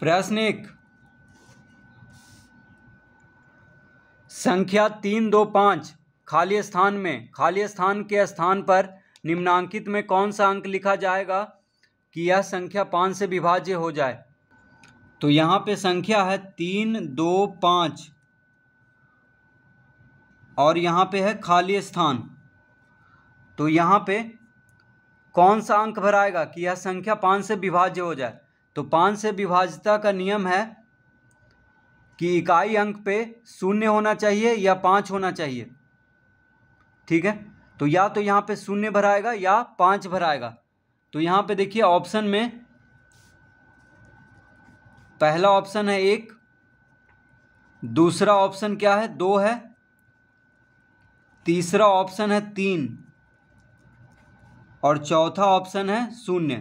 प्रश्न 1, संख्या 3, 2, 5 खाली स्थान में खाली स्थान के स्थान पर निम्नांकित में कौन सा अंक लिखा जाएगा कि यह संख्या 5 से विभाज्य हो जाए। तो यहाँ पे संख्या है 3, 2, 5 और यहाँ पे है खाली स्थान। तो यहाँ पे कौन सा अंक भराएगा कि यह संख्या 5 से विभाज्य हो जाए। तो 5 से विभाज्यता का नियम है कि इकाई अंक पे 0 होना चाहिए या 5 होना चाहिए। ठीक है, तो या तो यहाँ पे 0 भराएगा या 5 भराएगा। तो यहाँ पे देखिए ऑप्शन में पहला ऑप्शन है 1, दूसरा ऑप्शन क्या है 2 है, तीसरा ऑप्शन है 3 और चौथा ऑप्शन है 0।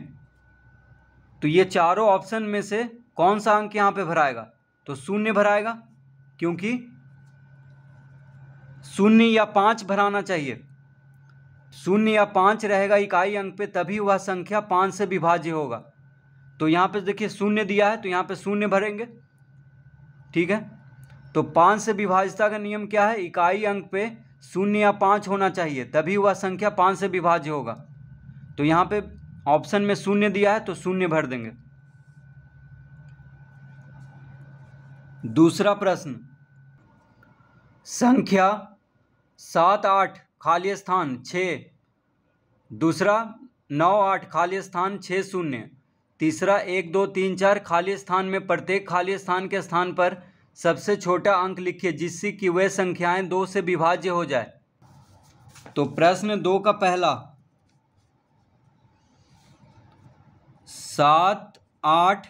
तो ये चारों ऑप्शन में से कौन सा अंक यहाँ पे भराएगा। तो 0 भराएगा, क्योंकि 0 या 5 भराना चाहिए। 0 या 5 रहेगा इकाई अंक पे तभी वह संख्या 5 से विभाज्य होगा। तो यहाँ पे देखिए 0 दिया है तो यहाँ पे 0 भरेंगे। ठीक है, तो 5 से विभाज्यता का नियम क्या है, इकाई अंक पे 0 या 5 होना चाहिए तभी वह संख्या 5 से विभाज्य होगा। तो यहाँ पे ऑप्शन में 0 दिया है तो 0 भर देंगे। दूसरा प्रश्न, संख्या 7, 8 खाली स्थान 6, दूसरा 9, 8 खाली स्थान 6, 0, तीसरा 1, 2, 3, 4 खाली स्थान में प्रत्येक खाली स्थान के स्थान पर सबसे छोटा अंक लिखिए जिससे कि वे संख्याएं 2 से विभाज्य हो जाए। तो प्रश्न 2 का पहला 7, 8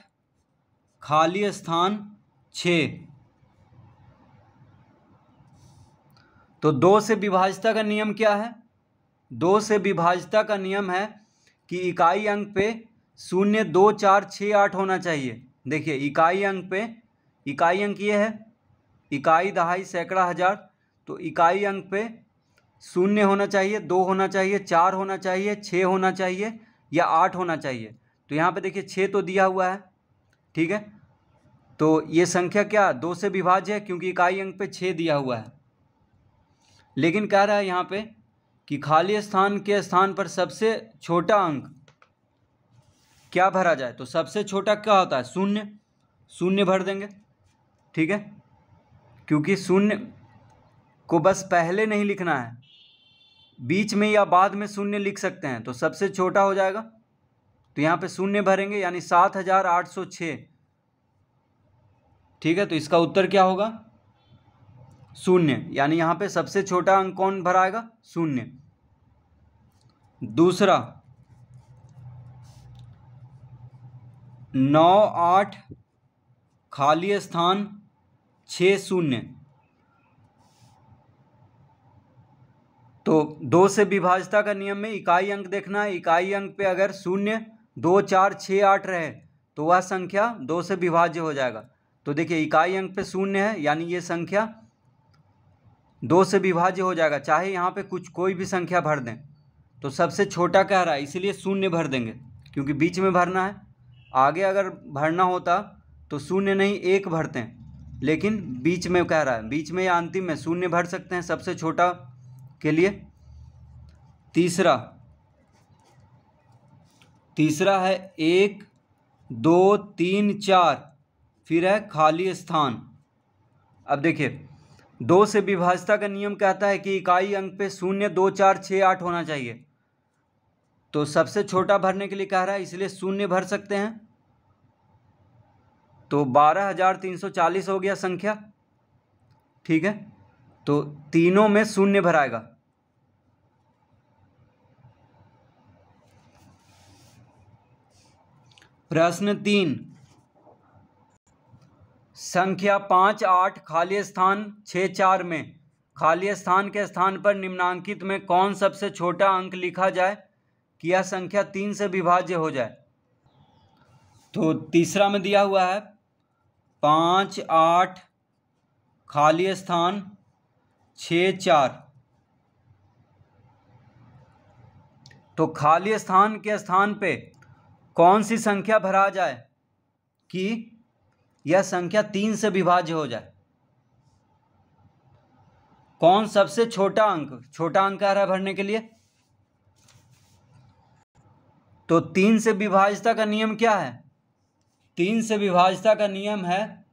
खाली स्थान 6, तो 2 से विभाज्यता का नियम क्या है। 2 से विभाज्यता का नियम है कि इकाई अंक पे 0, 2, 4, 6, 8 होना चाहिए। देखिए इकाई अंक पे, इकाई अंक ये है, इकाई, दहाई, सैकड़ा, हजार। तो इकाई अंक पे 0 होना चाहिए, 2 होना चाहिए, 4 होना चाहिए, 6 होना चाहिए या 8 होना चाहिए। तो यहाँ पे देखिए 6 तो दिया हुआ है। ठीक है, तो ये संख्या क्या 2 से विभाज्य है क्योंकि इकाई अंक पे 6 दिया हुआ है। लेकिन कह रहा है यहाँ पे कि खाली स्थान के स्थान पर सबसे छोटा अंक क्या भरा जाए। तो सबसे छोटा क्या होता है 0, 0 भर देंगे। ठीक है, क्योंकि 0 को बस पहले नहीं लिखना है, बीच में या बाद में 0 लिख सकते हैं, तो सबसे छोटा हो जाएगा। तो यहाँ पे 0 भरेंगे यानी 7806। ठीक है, तो इसका उत्तर क्या होगा 0, यानी यहाँ पे सबसे छोटा अंक कौन भराएगा 0। दूसरा 9, 8 खाली स्थान 6, 0, तो 2 से विभाज्यता का नियम में इकाई अंक देखना है। इकाई अंक पे अगर 0, 2, 4, 6, 8 रहे तो वह संख्या 2 से विभाज्य हो जाएगा। तो देखिए इकाई अंक पे 0 है यानी ये संख्या 2 से विभाज्य हो जाएगा, चाहे यहाँ पे कोई भी संख्या भर दें। तो सबसे छोटा कह रहा है इसलिए 0 भर देंगे क्योंकि बीच में भरना है। आगे अगर भरना होता तो 0 नहीं 1 भरते हैं, लेकिन बीच में कह रहा है, बीच में या अंतिम में 0 भर सकते हैं सबसे छोटा के लिए। तीसरा है 1, 2, 3, 4 फिर है खाली स्थान। अब देखिए 2 से विभाज्यता का नियम कहता है कि इकाई अंक पे 0, 2, 4, 6, 8 होना चाहिए। तो सबसे छोटा भरने के लिए कह रहा है इसलिए 0 भर सकते हैं। तो 12340 हो गया संख्या। ठीक है, तो तीनों में 0 भराएगा। प्रश्न 3, संख्या 5, 8 खाली स्थान 6, 4 में खाली स्थान के स्थान पर निम्नांकित में कौन सबसे छोटा अंक लिखा जाए कि यह संख्या 3 से विभाज्य हो जाए। तो तीसरा में दिया हुआ है 5, 8 खाली स्थान 6, 4, तो खाली स्थान के स्थान पे कौन सी संख्या भरा जाए कि यह संख्या 3 से विभाज्य हो जाए। कौन सबसे छोटा अंक आ रहा है भरने के लिए? तो 3 से विभाज्यता का नियम क्या है? 3 से विभाज्यता का नियम है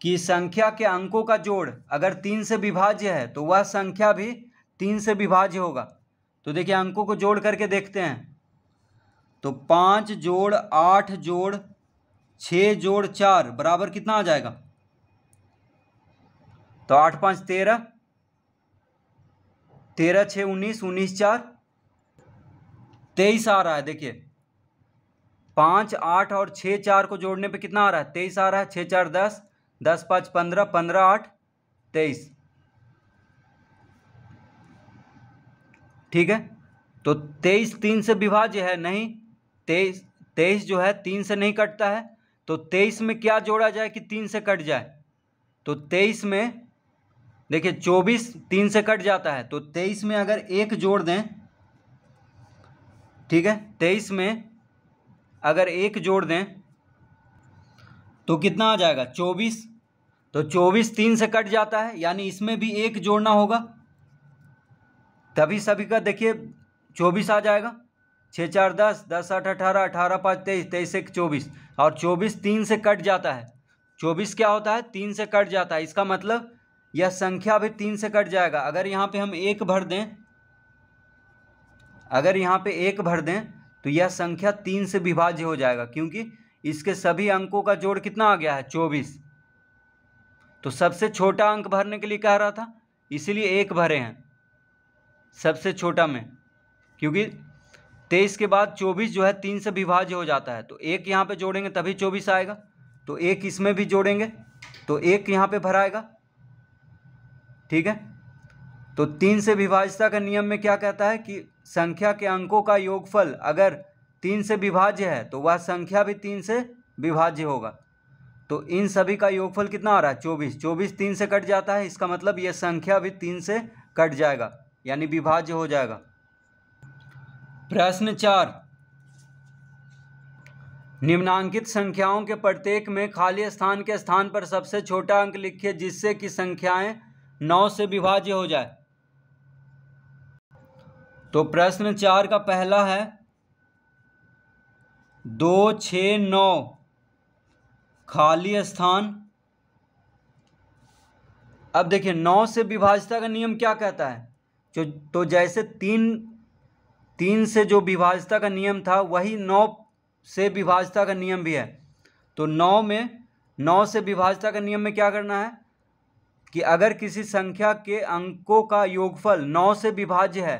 कि संख्या के अंकों का जोड़ अगर 3 से विभाज्य है तो वह संख्या भी 3 से विभाज्य होगा। तो देखिए अंकों को जोड़ करके देखते हैं। तो 5 जोड़ 8 जोड़ 6 जोड़ 4 बराबर कितना आ जाएगा? तो 8 5 13, 13 6 19, 19 4 23 आ रहा है। देखिए 5 8 और 6 4 को जोड़ने पे कितना आ रहा है? 23 आ रहा है। 6 4 10, 10 5 15, 15 8 23। ठीक है, तो 23 3 से विभाज्य है नहीं। 23 जो है 3 से नहीं कटता है। तो 23 में क्या जोड़ा जाए कि 3 से कट जाए? तो 23 में देखिए 24 3 से कट जाता है। तो 23 में अगर 1 जोड़ दें, ठीक है, 23 में अगर 1 जोड़ दें तो कितना आ जाएगा? 24। तो 24 3 से कट जाता है, यानी इसमें भी 1 जोड़ना होगा, तभी सभी का देखिए 24 आ जाएगा। 6 4 10, 10 8 18, 18 5 23, 23 1 24, और 24 3 से कट जाता है। 24 क्या होता है? 3 से कट जाता है। इसका मतलब यह संख्या भी 3 से कट जाएगा। अगर यहाँ पे हम 1 भर दें, अगर यहाँ पे 1 भर दें तो यह संख्या 3 से विभाज्य हो जाएगा, क्योंकि इसके सभी अंकों का जोड़ कितना आ गया है? 24। तो सबसे छोटा अंक भरने के लिए कह रहा था, इसीलिए 1 भरे हैं सबसे छोटा में, क्योंकि 23 के बाद 24 जो है 3 से विभाज्य हो जाता है। तो 1 यहाँ पे जोड़ेंगे तभी 24 आएगा। तो 1 इसमें भी जोड़ेंगे तो 1 यहाँ पे भराएगा। ठीक है, तो 3 से विभाज्यता का नियम में क्या कहता है कि संख्या के अंकों का योगफल अगर 3 से विभाज्य है तो वह संख्या भी 3 से विभाज्य होगा। तो इन सभी का योगफल कितना आ रहा है? 24। 24 3 से कट जाता है, इसका मतलब यह संख्या भी 3 से कट जाएगा, यानी विभाज्य हो जाएगा। प्रश्न 4, निम्नांकित संख्याओं के प्रत्येक में खाली स्थान के स्थान पर सबसे छोटा अंक लिखिए जिससे कि संख्याएं 9 से विभाज्य हो जाए। तो प्रश्न 4 का पहला है 2 6 9 खाली स्थान। अब देखिए 9 से विभाज्यता का नियम क्या कहता है? तो जैसे 3 से जो विभाज्यता का नियम था वही 9 से विभाज्यता का नियम भी है। तो 9 से विभाज्यता का नियम में क्या करना है कि अगर किसी संख्या के अंकों का योगफल 9 से विभाज्य है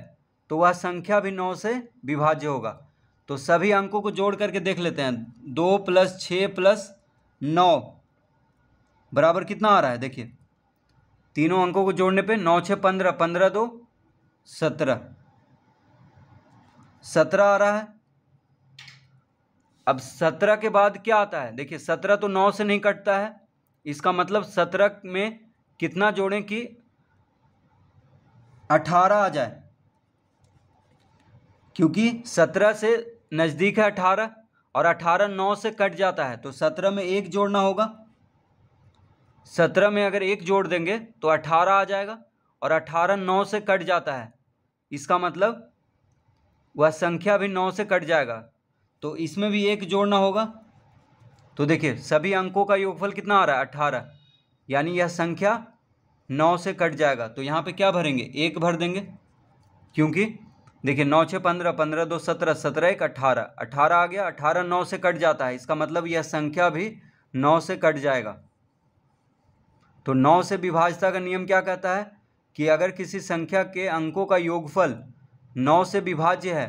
तो वह संख्या भी 9 से विभाज्य होगा। तो सभी अंकों को जोड़ करके देख लेते हैं। 2 + 6 + 9 बराबर कितना आ रहा है? देखिए तीनों अंकों को जोड़ने पे 9 6 15, 15 2 17, 17 आ रहा है। अब 17 के बाद क्या आता है? देखिए 17 तो 9 से नहीं कटता है, इसका मतलब 17 में कितना जोड़ें कि 18 आ जाए, क्योंकि 17 से नज़दीक है 18 और 18 9 से कट जाता है। तो 17 में 1 जोड़ना होगा। 17 में अगर 1 जोड़ देंगे तो 18 आ जाएगा, और 18 9 से कट जाता है, इसका मतलब वह संख्या भी 9 से कट जाएगा। तो इसमें भी 1 जोड़ना होगा। तो देखिए सभी अंकों का योगफल कितना आ रहा है? 18, यानी यह संख्या 9 से कट जाएगा। तो यहाँ पे क्या भरेंगे? 1 भर देंगे, क्योंकि देखिए 9 6 15, 15 2 17, 17 1 18, 18 आ गया। 18 9 से कट जाता है, इसका मतलब यह संख्या भी 9 से कट जाएगा। तो 9 से विभाज्यता का नियम क्या कहता है कि अगर किसी संख्या के अंकों का योगफल 9 से विभाज्य है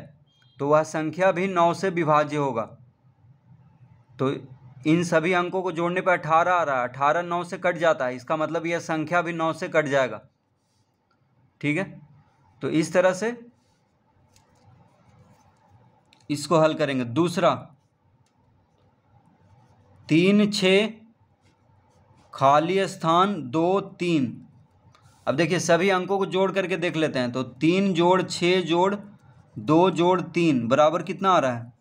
तो वह संख्या भी 9 से विभाज्य होगा। तो इन सभी अंकों को जोड़ने पर 18 आ रहा है। 18 9 से कट जाता है, इसका मतलब यह संख्या भी 9 से कट जाएगा। ठीक है, तो इस तरह से इसको हल करेंगे। दूसरा 3 6 खाली स्थान 2 3। अब देखिए सभी अंकों को जोड़ करके देख लेते हैं। तो 3 जोड़ 6 जोड़ 2 जोड़ 3 बराबर कितना आ रहा है?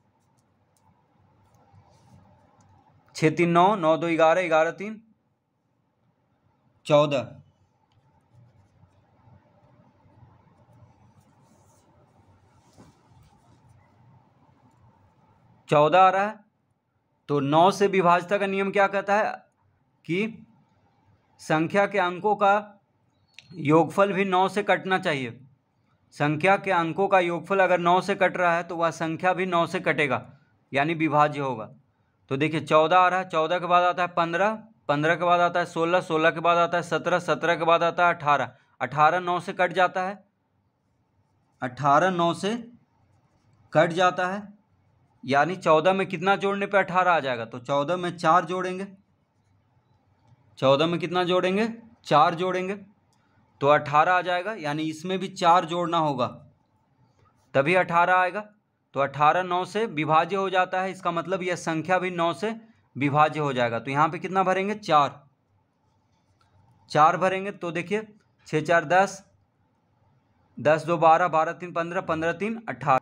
6 3 9, 9 2 11, 11 3 14। 14 आ रहा है। तो 9 से विभाज्यता का नियम क्या कहता है कि संख्या के अंकों का योगफल भी 9 से कटना चाहिए। संख्या के अंकों का योगफल अगर 9 से कट रहा है तो वह संख्या भी 9 से कटेगा, यानी विभाज्य होगा। तो देखिए 14 आ रहा है, 14 के बाद आता है 15, 15 के बाद आता है 16, 16 के बाद आता है 17, 17 के बाद आता है 18, 18 9 से कट जाता है, 18 9 से कट जाता है, यानी 14 में कितना जोड़ने पे 18 आ जाएगा? तो 14 में 4 जोड़ेंगे। 14 में कितना जोड़ेंगे? 4 जोड़ेंगे तो 18 आ जाएगा, यानी इसमें भी 4 जोड़ना होगा तभी 18 आएगा। तो 18 9 से विभाज्य हो जाता है, इसका मतलब यह संख्या भी 9 से विभाज्य हो जाएगा। तो यहाँ पे कितना भरेंगे? 4, 4 भरेंगे। तो देखिए 6 4 10, 10 2 12, 12 3 15, 15 3 18।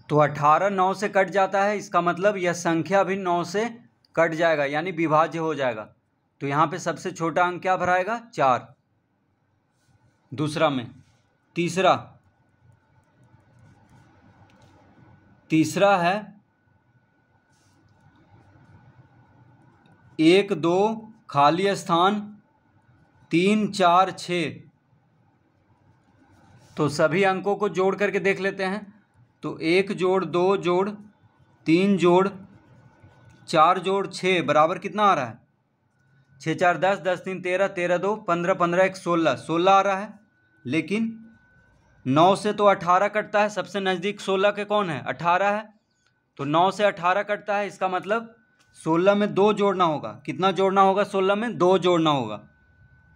तो 18 9 से कट जाता है, इसका मतलब यह संख्या भी 9 से कट जाएगा, यानी विभाज्य हो जाएगा। तो यहाँ पे सबसे छोटा अंक क्या भराएगा? 4। दूसरा में तीसरा है 1 2 खाली स्थान 3 4 6। तो सभी अंकों को जोड़ करके देख लेते हैं। तो 1 जोड़ 2 जोड़ 3 जोड़ 4 जोड़ 6 बराबर कितना आ रहा है? 6 4 10, 10 3 13, 13 2 15, 15 1 16, 16 आ रहा है। लेकिन 9 से तो 18 कटता है, सबसे नज़दीक 16 के कौन है? 18 है। तो 9 से 18 कटता है, इसका मतलब 16 में 2 जोड़ना होगा। कितना जोड़ना होगा? 16 में 2 जोड़ना होगा,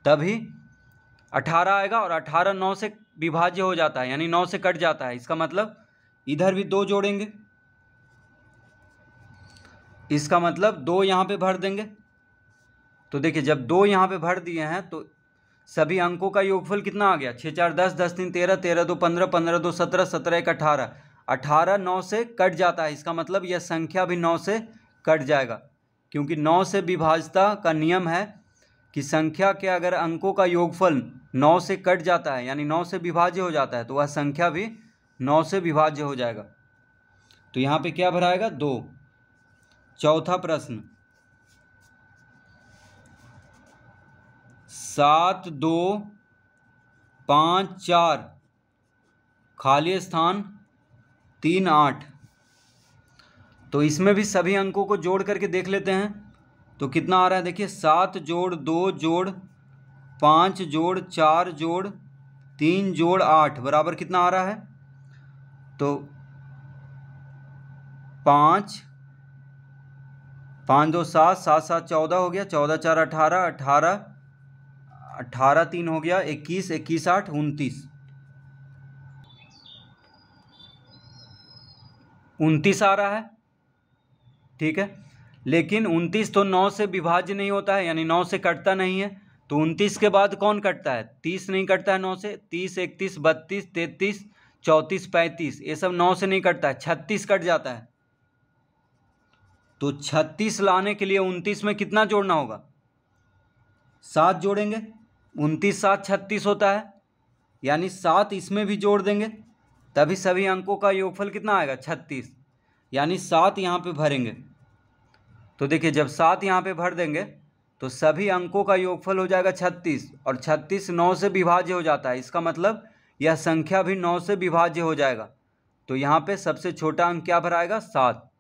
तभी 18 आएगा। और 18 9 से विभाज्य हो जाता है, यानी 9 से कट जाता है, इसका मतलब इधर भी 2 जोड़ेंगे। इसका मतलब 2 यहाँ पे भर देंगे। तो देखिए जब 2 यहाँ पे भर दिए हैं तो सभी अंकों का योगफल कितना आ गया? 6 4 10, 10 3 13, 13 2 15, 15 2 17, 17 1 18। 18 9 से कट जाता है, इसका मतलब यह संख्या भी 9 से कट जाएगा, क्योंकि 9 से विभाज्यता का नियम है कि संख्या के अगर अंकों का योगफल 9 से कट जाता है, यानी 9 से विभाज्य हो जाता है, तो वह संख्या भी 9 से विभाज्य हो जाएगा। तो यहाँ पे क्या भराएगा? 2। चौथा प्रश्न 7 2 5 4 खाली स्थान 3 8। तो इसमें भी सभी अंकों को जोड़ करके देख लेते हैं। तो कितना आ रहा है? देखिए 7 जोड़ 2 जोड़ 5 जोड़ 4 जोड़ 3 जोड़ 8 बराबर कितना आ रहा है? तो 5 5 2 7, 7 7 14 हो गया, 14 4 18, 18 18 3 हो गया 21, 21 8 29, 29 आ रहा है। ठीक है, लेकिन 29 तो 9 से विभाज्य नहीं होता है, यानी 9 से कटता नहीं है। तो 29 के बाद कौन कटता है? 30 नहीं कटता है 9 से। 30 31 32 33 34 35 ये सब 9 से नहीं कटता है, 36 कट जाता है। तो 36 लाने के लिए 29 में कितना जोड़ना होगा? 7 जोड़ेंगे। 29 7 36 होता है, यानी 7 इसमें भी जोड़ देंगे, तभी सभी अंकों का योगफल कितना आएगा? 36, यानी 7 यहाँ पे भरेंगे। तो देखिए जब 7 यहाँ पे भर देंगे तो सभी अंकों का योगफल हो जाएगा 36, और 36 9 से विभाज्य हो जाता है, इसका मतलब यह संख्या भी 9 से विभाज्य हो जाएगा। तो यहाँ पे सबसे छोटा अंक क्या भराएगा? 7।